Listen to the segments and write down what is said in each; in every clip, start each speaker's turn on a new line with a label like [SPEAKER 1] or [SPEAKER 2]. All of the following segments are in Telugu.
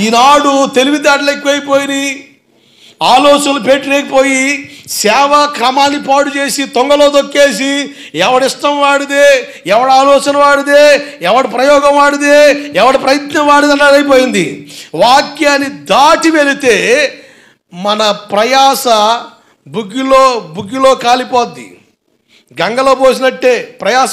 [SPEAKER 1] ఈనాడు తెలివితేటలు ఎక్కువైపోయినాయి, ఆలోచనలు పెట్టలేకపోయి సేవ క్రమాన్ని పాడు చేసి తొంగలో దొక్కేసి ఎవడిష్టం వాడిదే, ఎవడ ఆలోచన వాడిదే, ఎవడి ప్రయోగం వాడిదే, ఎవడి ప్రయత్నం వాడిదే అన్నది అయిపోయింది. వాక్యాన్ని దాటి వెళితే మన ప్రయాస బుగ్గిలో కాలిపోద్ది, గంగలో పోసినట్టే. ప్రయాస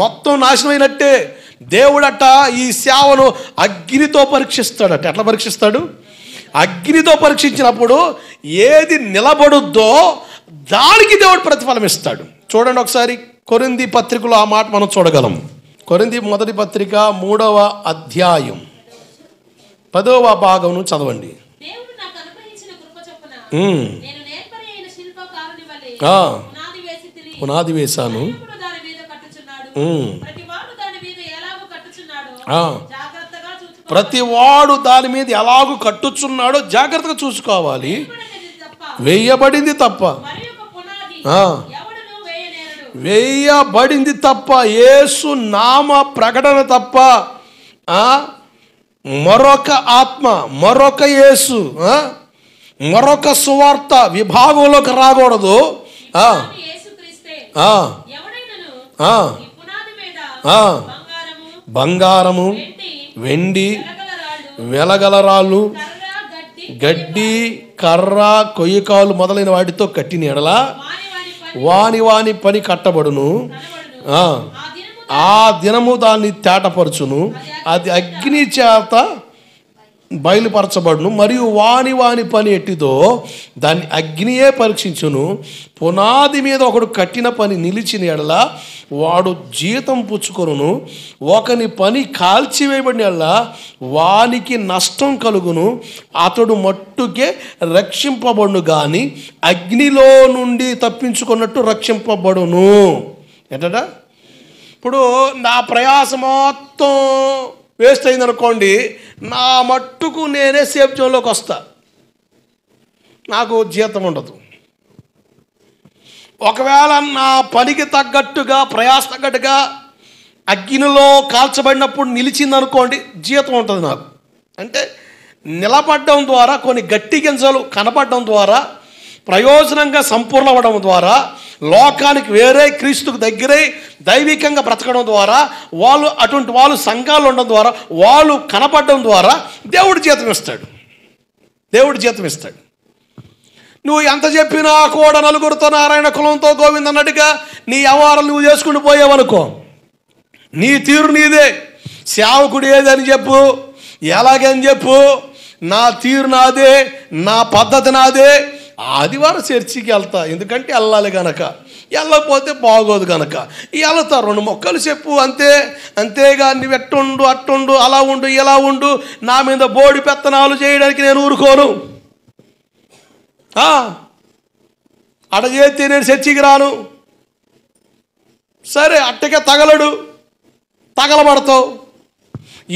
[SPEAKER 1] మొత్తం నాశనమైనట్టే. దేవుడట ఈ సేవను అగ్నితో పరీక్షిస్తాడట. ఎట్లా పరీక్షిస్తాడు? అగ్నితో పరీక్షించినప్పుడు ఏది నిలబడుద్దో దానికి దేవుడు ప్రతిఫలం ఇస్తాడు. చూడండి ఒకసారి కొరింథీ పత్రికలో ఆ మాట మనం చూడగలం. కొరింథీ మొదటి పత్రిక 3వ అధ్యాయం 10వ భాగం చదవండి. పునాది వేశాను, ప్రతివాడు దాని మీద ఎలాగూ కట్టుచున్నాడో జాగ్రత్తగా చూసుకోవాలి. వేయబడింది తప్ప వేయబడింది తప్ప యేసు నామ ప్రకటన తప్ప మరొక ఆత్మ, మరొక యేసు, మరొక సువార్త విభాగంలోకి రాకూడదు. బంగారము, వెండి, వెలగలరాళ్ళు, గడ్డి, కర్ర, కొయ్యకాలు మొదలైన వాటితో కట్టిన ఎడల వాని పని కట్టబడును. ఆ దినము దాన్ని తేటపరచును, అది అగ్ని చేత బయలుపరచబడును. మరియు వాని పని ఎట్టిదో దాన్ని అగ్నియే పరీక్షించును. పునాది మీద ఒకడు కట్టిన పని నిలిచిన ఎడల వాడు జీతం పుచ్చుకొనును. ఒకని పని కాల్చివేయబడిన ఎడల వానికి నష్టం కలుగును. అతడు మట్టుకే రక్షింపబడును కానీ అగ్నిలో నుండి తప్పించుకున్నట్టు రక్షింపబడును. ఏంటట? ఇప్పుడు నా ప్రయాస మొత్తం వేస్ట్ అయిందనుకోండి, నా మట్టుకు నేనే సేఫ్ జోన్లోకి వస్తా, నాకు జీతం ఉండదు. ఒకవేళ నా పనికి తగ్గట్టుగా, ప్రయాస తగ్గట్టుగా అగ్నిలో కాల్చబడినప్పుడు నిలిచిందనుకోండి, జీతం ఉంటుంది నాకు. అంటే నిలబడడం ద్వారా, కొన్ని గట్టి గింజలు కనపడడం ద్వారా, ప్రయోజనంగా సంపూర్ణమవడం ద్వారా, లోకానికి వేరే క్రీస్తుకు దగ్గరై దైవికంగా బ్రతకడం ద్వారా, అటువంటి వాళ్ళు సంఘాలు ఉండడం ద్వారా, వాళ్ళు కనపడడం ద్వారా దేవుడు జీతం ఇస్తాడు. నువ్వు ఎంత చెప్పినా కూడా నలుగురితో నారాయణ కులంతో గోవింద అన్నట్టుగా నీ వ్యవహారం నువ్వు చేసుకుని పోయావనుకో, నీ తీరు నీదే. సేవకుడు ఏదని చెప్పు, ఎలాగని చెప్పు, నా తీరు నాదే, నా పద్ధతి నాదే. ఆదివారం చర్చికి వెళ్తా, ఎందుకంటే వెళ్ళాలి గనక, వెళ్ళకపోతే బాగోదు గనక వెళ్తా. 2 మొక్కలు చెప్పు అంతేగా నువ్వు ఎట్టుండు, అట్టుండు, అలా ఉండు, ఇలా ఉండు, నా మీద బోడి పెత్తనాలు చేయడానికి నేను ఊరుకోను. అడగేస్తే నేను చర్చికి రాను. సరే, అట్టకే తగలబడతావు,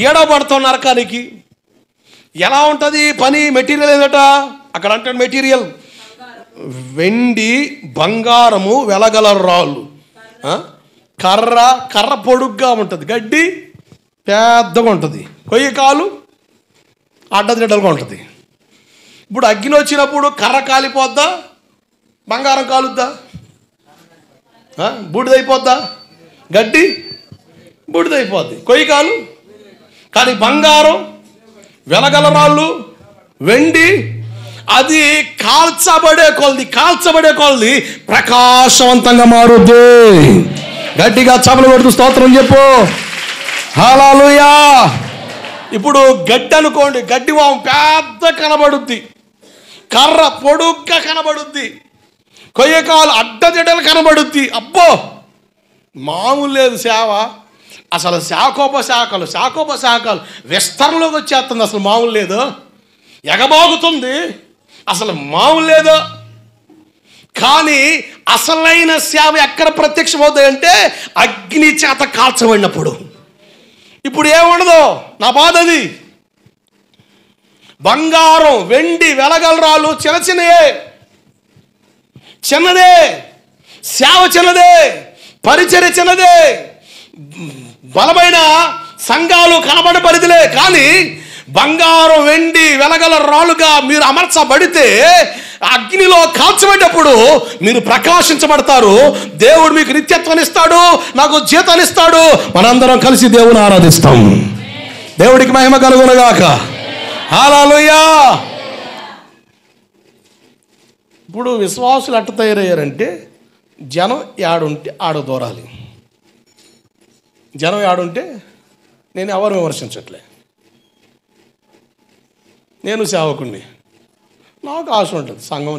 [SPEAKER 1] ఏడబడతావు నరకానికి. ఎలా ఉంటుంది పని? మెటీరియల్ ఏదట అక్కడ అంటే మెటీరియల్ వెండి, బంగారము, వెలగల రాళ్ళు, కర్ర పొడుగ్గా ఉంటుంది, గడ్డి పెద్దగా ఉంటుంది, కొయ్యకాలు అడ్డదిడ్డలుగా ఉంటుంది. ఇప్పుడు అగ్ని వచ్చినప్పుడు కర్ర కాలిపోద్దా, బంగారం కాలుద్దా, బూడిదైపోద్దా? గడ్డి బూడిదైపోద్ది, కొయ్యకాలు. కానీ బంగారం, వెలగల రాళ్ళు, వెండి అది కాల్చబడే కొలది ప్రకాశవంతంగా మారుద్ది. గట్టిగా చపలు కొడుతూ స్తోత్రం చెప్పు. హల్లెలూయా. ఇప్పుడు గడ్డి అనుకోండి, గడ్డి వాము పెద్ద కనబడుద్ది, కర్ర పొడుగ్గా కనబడుద్ది, కొయ్యకాలు అడ్డదిడ్డలు కనబడుద్ది. అబ్బో, మామూలు లేదు సేవ. అసలు శాఖోపశాఖలు విస్తరణలోకి వచ్చేస్తుంది. అసలు మామూలు లేదు, ఎగబాగుతుంది, అసలు మామూలు లేదు. కానీ అసలైన సేవ ఎక్కడ ప్రత్యక్షమవుతాయంటే అగ్ని చేత కాల్చబడినప్పుడు. ఇప్పుడు ఏముండదు, నా బాధ అది. బంగారం, వెండి, వెలగలరాలు చిన్నదే, సేవ చిన్నదే, పరిచర్య చిన్నదే, బలమైన సంఘాలు కనబడే పరిధిలే. కానీ బంగారం వెండి వెలగల రాళ్ళుగా మీరు అమర్చబడితే అగ్నిలో కాల్చబడ్డప్పుడు మీరు ప్రకాశించబడతారు. దేవుడు మీకు నిత్యత్వాన్ని ఇస్తాడు, నాకు జీతాన్ని ఇస్తాడు. మనందరం కలిసి దేవుని ఆరాధిస్తాం. దేవుడికి మహిమ కలుగునుగాక. హల్లెలూయా. ఇప్పుడు విశ్వాసులు ఎట్ట తయారయ్యారంటే జనం ఏడుంటే ఆడ దూరాలి. జనం ఏడుంటే నేను ఎవరు విమర్శించట్లే, నేను సేవకుణ్ణి, నాకు ఆశ ఉంటుంది సంఘం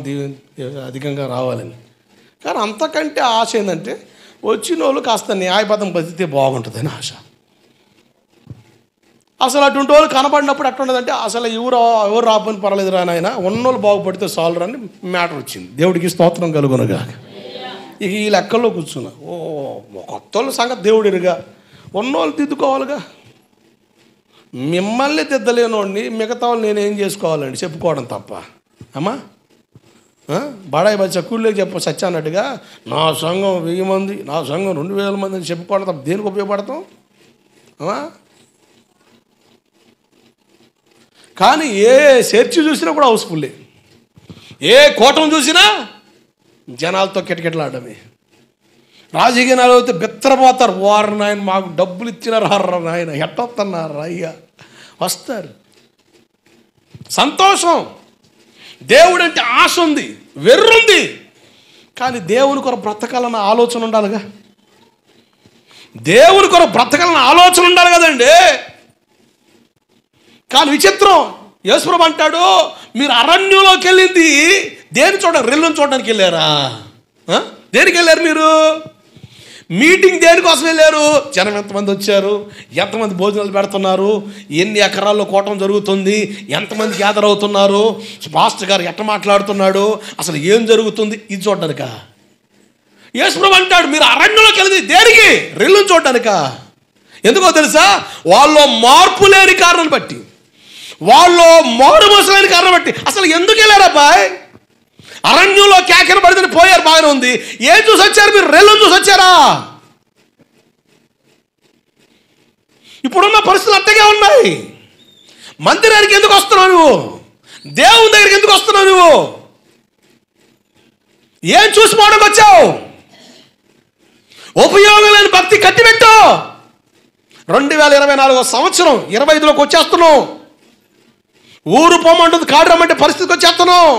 [SPEAKER 1] అధికంగా రావాలని. కానీ అంతకంటే ఆశ ఏంటంటే వచ్చిన వాళ్ళు కాస్త న్యాయబద్ధం బతికితే బాగుంటుందని ఆశ. అసలు అటువంటి వాళ్ళు కనబడినప్పుడు ఎట్లుండదంటే అసలు ఎవరు రాబోని పర్వాలేదు రా నాయన, ఉన్నోళ్ళు బాగుపడితే సాల్వ్ అని మ్యాటర్ వచ్చింది. దేవుడికి స్తోత్రం కలుగునుగా. ఇక ఈ లెక్కల్లో కూర్చున్నా. కొత్త వాళ్ళ సంగతి దేవుడిరుగా, ఉన్నోళ్ళు దిద్దుకోవాలిగా. మిమ్మల్ని దిద్దలేనోడిని మిగతా వాళ్ళు నేనేం చేసుకోవాలండి చెప్పుకోవడం తప్ప. అమ్మా బడాయి బచ్చ కూళ్ళకి సత్య అన్నట్టుగా నా సంఘం 1000 మంది, నా సంఘం 2000 మంది అని చెప్పుకోవడం తప్ప దేనికి ఉపయోగపడతాం? అమ్మా కానీ ఏ చర్చి చూసినా కూడా హౌస్ఫుల్లే, ఏ కూటం చూసినా జనాలతో కిటకిటలాడమే. రాజకీయ నాయకులు అయితే బెత్తరపోతారు. వారు నాయన మాకు డబ్బులు ఇచ్చినారు హర్ర నాయన ఎట్టొస్తున్నారు అయ్యా వస్తారు. సంతోషం. దేవుడు అంటే ఆశ ఉంది, వెర్రుంది. కానీ దేవుని కొరకు బ్రతకాలన్న ఆలోచన ఉండాలిగా. దేవుని కొరకు బ్రతకాలన్న ఆలోచన ఉండాలి కదండి. కానీ విచిత్రం, యేసుప్రభు అంటాడు మీరు అరణ్యంలోకి వెళ్ళింది దేని చూడండి, రెల్లుని చూడడానికి వెళ్ళారా? దేనికి వెళ్ళారు మీరు? మీటింగ్ దేనికోసం వెళ్ళారు? జనం ఎంతమంది వచ్చారు, ఎంతమంది భోజనాలు పెడుతున్నారు, ఎన్ని ఎకరాల్లో కూటం జరుగుతుంది, ఎంతమంది గ్యాదర్ అవుతున్నారు, పాస్టర్ గారు ఎట్ట మాట్లాడుతున్నాడు, అసలు ఏం జరుగుతుంది, ఇది చూడడానికా? యేసుప్రభు అంటాడు మీరు అరణ్యంలోకి వెళ్ళింది దేనికి? రెల్లుని చూడడానికా? ఎందుకో తెలుసా? వాళ్ళు మార్పు లేని కారణం బట్టి, వాళ్ళు మారు మనసు లేని కారణం బట్టి. అసలు ఎందుకు వెళ్ళారు అబ్బాయి? అరణ్యంలో కేకన పడితే పోయారు, బాగానే ఉంది. ఏం చూసి వచ్చారు మీరు? రెల్లును చూసి వచ్చారా? ఇప్పుడున్న పరిస్థితులు అట్టగే ఉన్నాయి. మందిరానికి ఎందుకు వస్తున్నావు నువ్వు? దేవుని దగ్గరికి ఎందుకు వస్తున్నావు నువ్వు? ఏం చూసి పోవడానికి వచ్చావు? ఉపయోగం లేని భక్తి కట్టిపెట్టు. 2024 సంవత్సరం 25లోకి వచ్చేస్తున్నావు. ఊరు పోమంటుంది, కాడు రమ్మంటే పరిస్థితికి వచ్చేస్తున్నావు.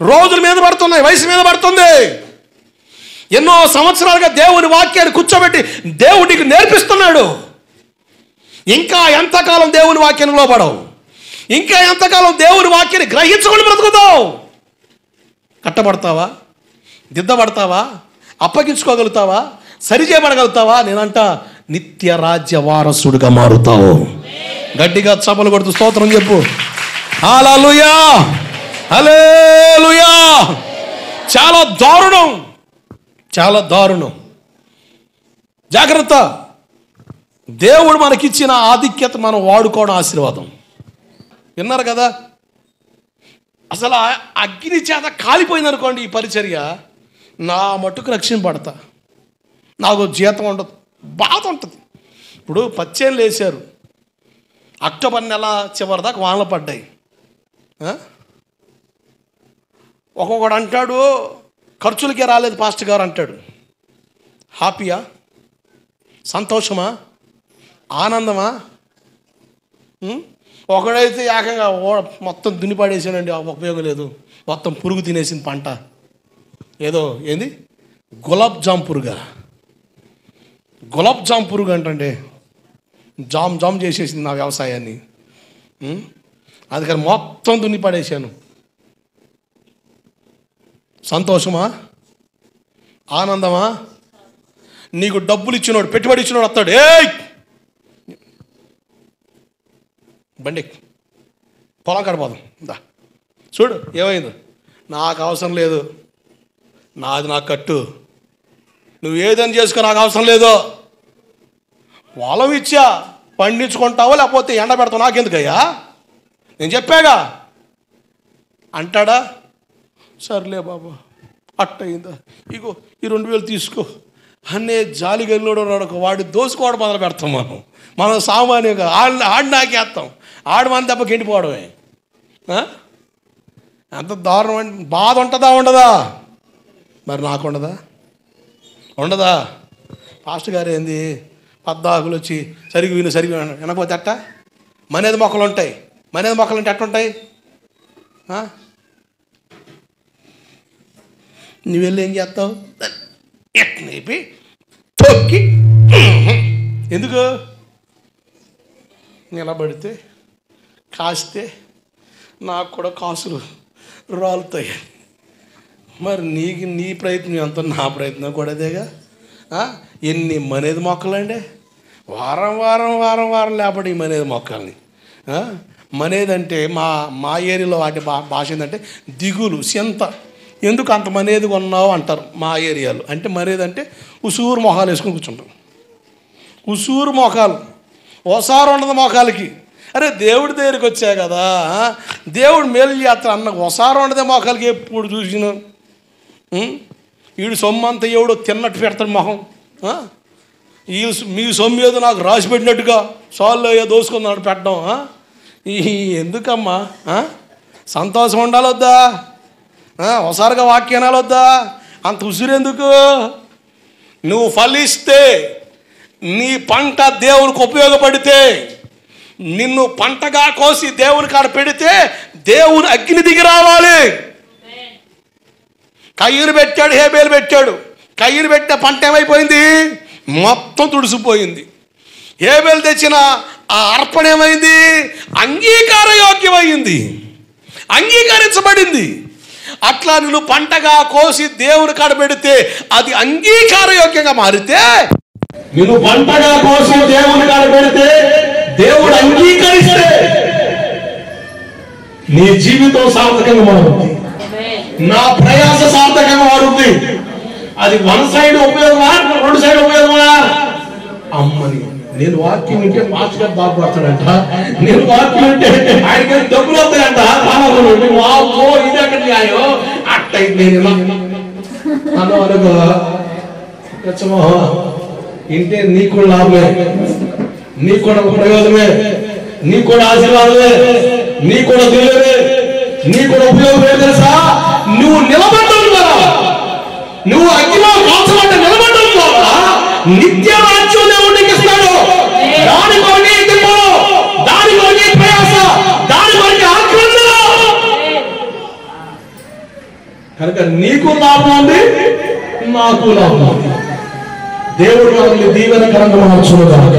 [SPEAKER 1] రోజుల మీద పడుతున్నాయి, వయసు మీద పడుతుంది. ఎన్నో సంవత్సరాలుగా దేవుని వాక్యాన్ని కూర్చోబెట్టి దేవుడు నీకు నేర్పిస్తున్నాడు. ఇంకా ఎంతకాలం దేవుని వాక్యాన్ని లోపడవు? ఇంకా ఎంతకాలం దేవుని వాక్యాన్ని గ్రహించుకొని బ్రతుకుతావు? కట్టబడతావా? దిద్దబడతావా? అప్పగించుకోగలుగుతావా? సరిచేయబడగలుగుతావా? నేనంట నిత్య రాజ్య వారసుడిగా మారుతావు. గట్టిగా చప్పలు కొడుతూ స్తోత్రం చెప్పు. హల్లెలూయా, హల్లెలూయా. చాలా దారుణం, చాలా దారుణం. జాగ్రత్త. దేవుడు మనకిచ్చిన ఆధిక్యత మనం వాడుకోవడం ఆశీర్వాదం. విన్నారు కదా? అసలు అగ్ని చేత కాలిపోయింది అనుకోండి ఈ పరిచర్య, నా మట్టుకు రక్షింపబడతా, నాకు జీతం ఉండదు, బాధ ఉంటుంది. ఇప్పుడు 10 వేసారు, అక్టోబర్ నెల చివరి దాకా వానలు పడ్డాయి. ఒక్కొక్కడు అంటాడు ఖర్చులకే రాలేదు పాస్టర్ గారు అంటాడు. హ్యాపీయా? సంతోషమా? ఆనందమా? ఒకడైతే ఏకంగా మొత్తం దున్నిపాడేసానండి, ఉపయోగం లేదు, మొత్తం పురుగు తినేసింది పంట. ఏదో ఏంది గులాబ్ జామ్ పురుగా, గులాబ్ జామ్ పురుగు అంటండి, జామ్ జామ్ చేసేసింది నా వ్యవసాయాన్ని. అందుకని మొత్తం దున్నిపడేసాను. సంతోషమా? ఆనందమా? నీకు డబ్బులు ఇచ్చినోడు, పెట్టుబడి ఇచ్చినోడు వస్తాడు, ఏయ్ బండి పొలం కడపోదాం దా, చూడు ఏమైందో, నాకు అవసరం లేదు, నాది నాకు కట్టు, నువ్వు ఏదని చేసుకో, నాకు అవసరం లేదు. పొలం ఇచ్చా పండించుకుంటావో లేకపోతే ఎండ పెడతావు, నాకెందుకయ్యా, నేను చెప్పాగా అంటాడా? సర్లే బాబా అట్టయిందా, ఇగో ఈ 2000 తీసుకో, అనే జాలి గల్లోడు వాడు దోసుకోవడం మొదలు పెడతాం. మనం సామాన్యంగా ఆడు నాకేస్తాం, ఆడు మన దెబ్బ గెంటిపోవడమే. ఎంత దారుణం అంటే బాధ ఉంటుందా ఉండదా? మరి నాకు ఉండదా? పాస్టర్ గారు ఏంది పద్దాకులు వచ్చి సరిగి వినకపోతే అట్ట మనేది మొక్కలు ఉంటాయి. మనేది మొక్కలు అంటే ఎట్లుంటాయి? నువ్వు వెళ్ళి ఏం చేస్తావు? ఎట్నేపి తొక్కి ఎందుకు నిలబడితే కాస్తే నాకు కూడా కాసులు రాలుతాయి. మరి నీ ప్రయత్నం ఎంత, నా ప్రయత్నం కూడా అదేగా. ఎన్ని మనేది మొక్కలండి, వారం వారం వారం వారం లేపడి ఈ మనేది మొక్కల్ని. మనేదంటే మా ఏరియాలో వాటి భాష ఏంటంటే దిగులు, చింత. ఎందుకు అంత మనేది కొన్నావు అంటారు మా ఏరియాలో. అంటే మనేదంటే ఉసూరు మొఖాలు వేసుకుని కూర్చుంటాం. ఉసూరు మొఖాలు, ఓసారి ఉండదు మొఖాలకి. అరే దేవుడి దగ్గరికి వచ్చా కదా, దేవుడు మేలు చేస్తాడు అన్న ఓసారి ఉండదే మొఖాలకి. ఎప్పుడు చూసిన వీడు సొమ్ము అంతా ఎవడో తిన్నట్టు పెడతాడు మొహం. మీ సొమ్ము ఏదో నాకు రాసి పెట్టినట్టుగా సాల్లో ఏదో దోసుకున్నాడు పెట్టడం. ఎందుకమ్మా? సంతోషం ఉండాలొద్దా? ఒకసారిగా వాక్యానాలొద్దా? అంత ఉసిరెందుకు? నువ్వు ఫలిస్తే, నీ పంట దేవునికి ఉపయోగపడితే, నిన్ను పంటగా కోసి దేవుని కాడ పెడితే దేవుని అగ్ని దిగి రావాలి. కయ్యూరు పెట్టాడు, హేబేలు పెట్టాడు. కయ్యూరు పెట్టిన పంట ఏమైపోయింది? మొత్తం తుడిసిపోయింది. హేబేలు తెచ్చిన ఆ అర్పణ ఏమైంది? అంగీకార యోగ్యమైంది, అంగీకరించబడింది. అట్లా నువ్వు పంటగా కోసి దేవుని కాడ పెడితే అది అంగీకార యోగ్యంగా మారితే, నువ్వు పంటగా కోసి దేవుని కాడ పెడితే దేవుడు అంగీకరిస్తే నీ జీవితం సార్థకంగా మారుతుంది, నా ప్రయాస సార్థకంగా మారుతుంది. అది వన్ సైడ్ ఉపయోగమా, రెండు సైడ్ ఉపయోగమా? అమ్మని నేను వాక్యం వింటే మాస్టర్ గారు బాగుపడతాడంట, నేను వాక్యం వింటే ఆయనకి డబ్బులు వస్తాయంట. ఇది ఎక్కడ న్యాయం? అట్టయితే నేను అనుకో ఇంటే నీకు కూడా లాభమే, నీకు కూడా ప్రయోజనమే, నీకు కూడా ఆశీర్వాదమే, నీకు కూడా తెలియదే, నీకు కూడా ఉపయోగం ఏం తెలుసా? నువ్వు నిలబడ్డం ద్వారా, నువ్వు అగ్గిలో కాల్చబడ్డ నిలబడ్డం ద్వారా నిత్య రాజ్యం దేవుడికి ఇస్తాడు. దాని కొరకే ఎదురు, దాని కొరకే ప్రయాస, దాని కొరకే ఆక్రందన. కనుక నీకు లాభం ఉంది, నాకు లాభం ఉంది. దేవుడు మనల్ని దీవెనకరంగా మార్చును గాక.